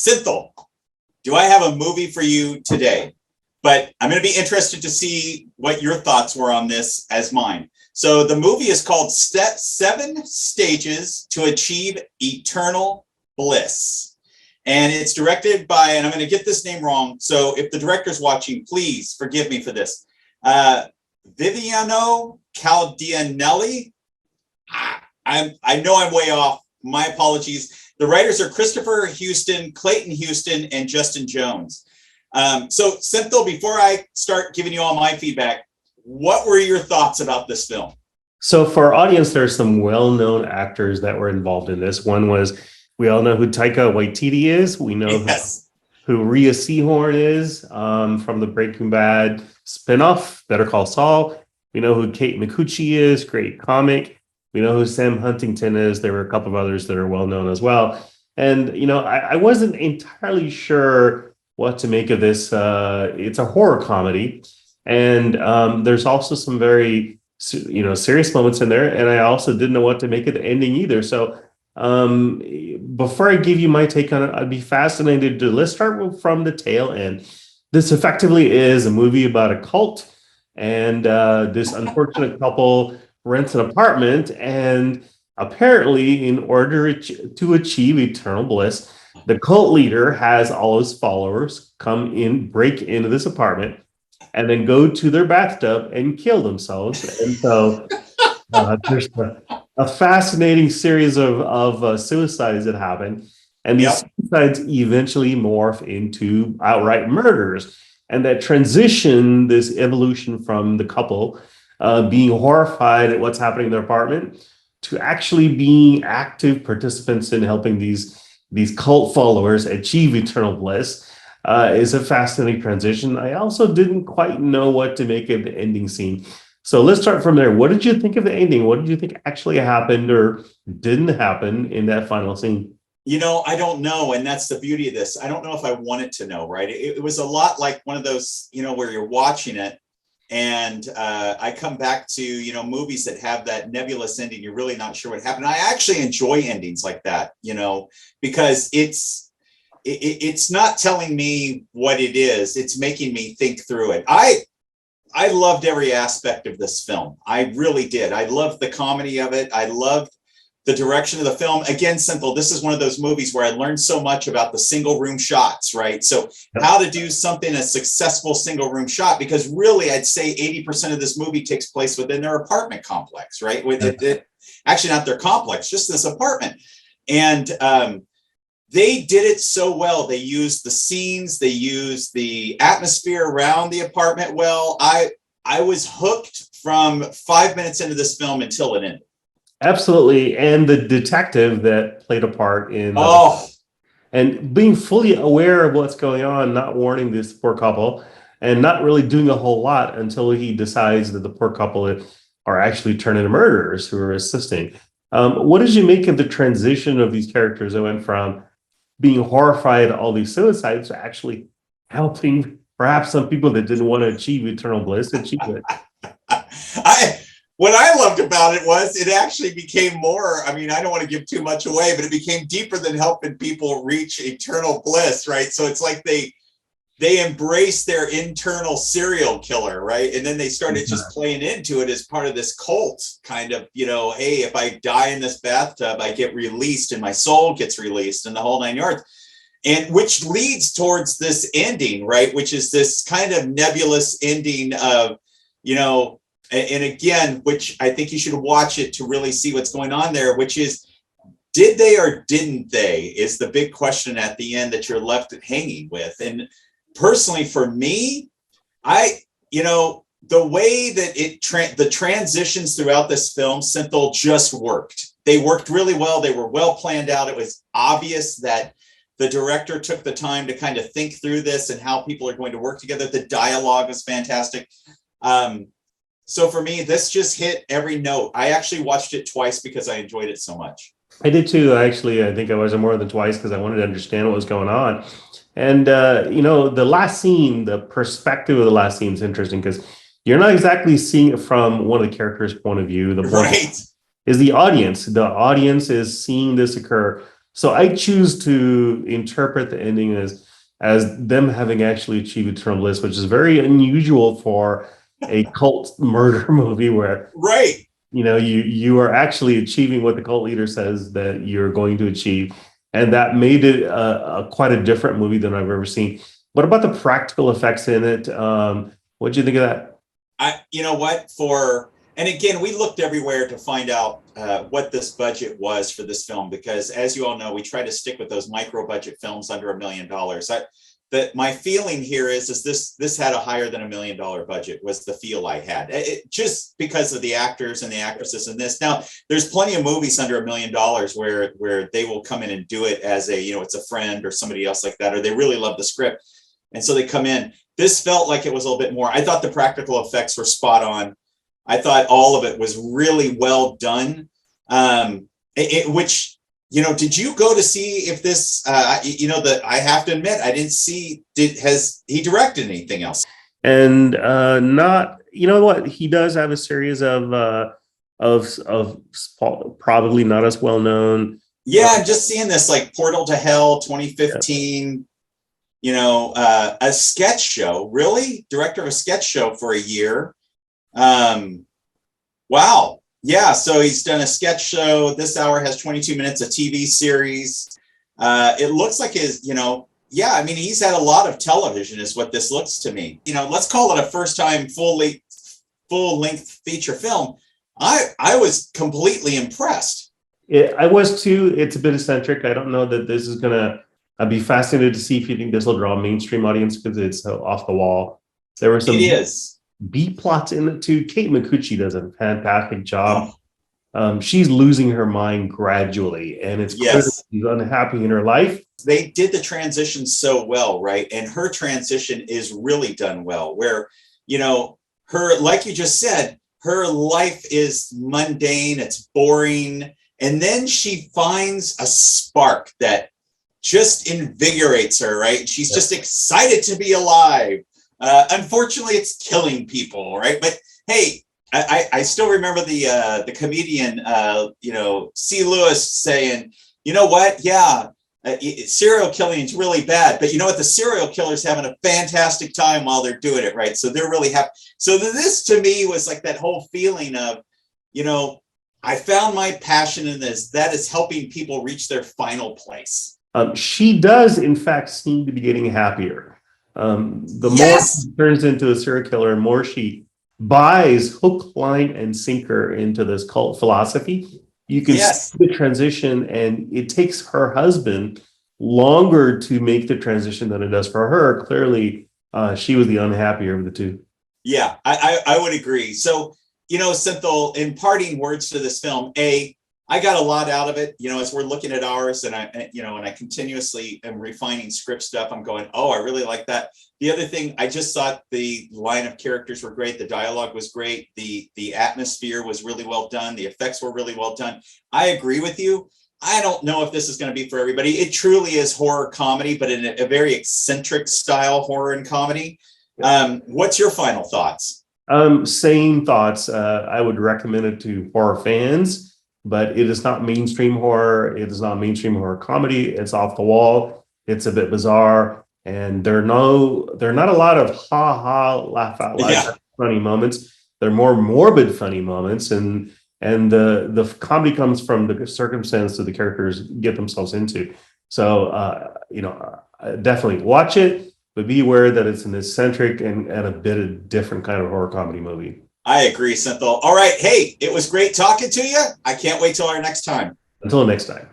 Synthel, do I have a movie for you today? But I'm going to be interested to see what your thoughts were on this as mine. So the movie is called 7 Stages to Achieve Eternal Bliss. And it's directed by, and I'm going to get this name wrong, so if the director's watching, please forgive me for this. Viviano Caldianelli. I know I'm way off. My apologies. The writers are Christopher Houston, Clayton Houston, and Justin Jones. So, Synthel, before I start giving you all my feedback, what were your thoughts about this film? So for our audience, there are some well-known actors that were involved in this. One was, we all know who Taika Waititi is. We know who Rhea Seehorn is from the Breaking Bad spinoff, Better Call Saul. We know who Kate Micucci is, great comic. We know who Sam Huntington is. There were a couple of others that are well-known as well. And, I wasn't entirely sure what to make of this. It's a horror comedy. And there's also some very, serious moments in there. And I also didn't know what to make of the ending either. So before I give you my take on it, I'd be fascinated to, let's start from the tail end. This effectively is a movie about a cult. And this unfortunate couple rents an apartment. And apparently, in order to achieve eternal bliss, the cult leader has all his followers break into this apartment, and then go to their bathtub and kill themselves. And so there's a fascinating series of suicides that happen. And these suicides eventually morph into outright murders. And that transition, this evolution from the couple being horrified at what's happening in their apartment to actually being active participants in helping these cult followers achieve eternal bliss is a fascinating transition. I also didn't quite know what to make of the ending scene. So let's start from there. What did you think of the ending? What did you think actually happened or didn't happen in that final scene? I don't know. And that's the beauty of this. I don't know if I wanted to know, right? It was a lot like one of those, where you're watching it. And I come back to, movies that have that nebulous ending. You're really not sure what happened. I actually enjoy endings like that, because it's not telling me what it is. It's making me think through it. I loved every aspect of this film. I really did. I loved the comedy of it. I loved the direction of the film. Again, Synthel, this is one of those movies where I learned so much about the single room shots, right? So how to do something, a successful single room shot, because really I'd say 80% of this movie takes place within their apartment complex, right? Actually not their complex, just this apartment. And they did it so well. They used the scenes, they used the atmosphere around the apartment well. I was hooked from 5 minutes into this film until it ended. Absolutely. And the detective that played a part in and being fully aware of what's going on, not warning this poor couple, and not really doing a whole lot until he decides that the poor couple are actually turned into murderers who are assisting. What did you make of the transition of these characters that went from being horrified at all these suicides to actually helping perhaps some people that didn't want to achieve eternal bliss achieve it? What I loved about it was it actually became more, I don't want to give too much away, but it became deeper than helping people reach eternal bliss, right? So it's like they embraced their internal serial killer, right? And then they started just playing into it as part of this cult kind of, hey, if I die in this bathtub, I get released and my soul gets released and the whole 9 yards. And which leads towards this ending, right? Which is this kind of nebulous ending of, and again, which I think you should watch it to really see what's going on there, which is, did they or didn't they, is the big question at the end that you're left hanging with. And personally, for me, the way that the transitions throughout this film, Synthel, just worked. They worked really well. They were well planned out. It was obvious that the director took the time to kind of think through this and how people are going to work together. The dialogue was fantastic. So for me, this just hit every note. I actually watched it twice because I enjoyed it so much. I did too. Actually, I think I was more than twice because I wanted to understand what was going on. And, the last scene, the perspective of the last scene is interesting because you're not exactly seeing it from one of the characters' point of view. The point is the audience. The audience is seeing this occur. So I choose to interpret the ending as them having actually achieved eternal bliss, which is very unusual for a cult murder movie where Right. you are actually achieving what the cult leader says that you're going to achieve, and that made it a quite a different movie than I've ever seen. What about the practical effects in it? What do you think of that? You know what, and again, we looked everywhere to find out what this budget was for this film, because as you all know, we try to stick with those micro budget films under $1 million. That my feeling here is this had a higher than $1 million budget, was the feel I had, just because of the actors and the actresses in this. Now, there's plenty of movies under $1 million where they will come in and do it as a, it's a friend or somebody else like that, or they really love the script, and so they come in. This felt like it was a little bit more. I thought the practical effects were spot on. I thought all of it was really well done. Which, did you go to see if this, I have to admit, I didn't see, has he directed anything else? And not, you know what? He does have a series of probably not as well known. Yeah, I'm just seeing this, like Portal to Hell 2015. Yeah. A sketch show, really? Director of a sketch show for a year. Wow. Yeah. So he's done a sketch show. This hour has 22 minutes, a TV series. It looks like he's had a lot of television is what this looks to me. Let's call it a first time full length feature film. I was completely impressed. I was too. It's a bit eccentric. I don't know that this is going to, I'd be fascinated to see if you think this will draw a mainstream audience because it's so off the wall. There were some B plots in it too. Kate Micucci does a fantastic job. She's losing her mind gradually, and it's clear she's unhappy in her life. They did the transition so well, right? And her transition is really done well, where, her, like you just said, her life is mundane, it's boring. And then she finds a spark that just invigorates her, right? She's just excited to be alive. Unfortunately, it's killing people, right? But hey, I still remember the comedian, C. Lewis saying, you know what? Yeah, serial killing is really bad, but you know what? The serial killer's having a fantastic time while they're doing it, right? So they're really happy. So this to me was like that whole feeling of, I found my passion in this. That is helping people reach their final place. She does, in fact, seem to be getting happier. The more she turns into a serial killer and more she buys hook, line, and sinker into this cult philosophy, you can see the transition, and it takes her husband longer to make the transition than it does for her. Clearly, she was the unhappier of the two. Yeah, I would agree. So, Synthol, in parting words to this film, I got a lot out of it, as we're looking at ours, and I continuously am refining script stuff. I'm going, oh, I really like that. The other thing, I just thought the line of characters were great. The dialogue was great. The atmosphere was really well done. The effects were really well done. I agree with you. I don't know if this is going to be for everybody. It truly is horror comedy, but in a very eccentric style horror and comedy. What's your final thoughts? Same thoughts. I would recommend it to horror fans. But it is not mainstream horror. It is not mainstream horror comedy. It's off the wall. It's a bit bizarre, and there are not a lot of laugh out loud funny moments. They're more morbid funny moments, and the comedy comes from the circumstance that the characters get themselves into. So definitely watch it, but be aware that it's an eccentric and a bit of different kind of horror comedy movie. I agree, Synthol. All right. Hey, it was great talking to you. I can't wait till our next time. Until next time.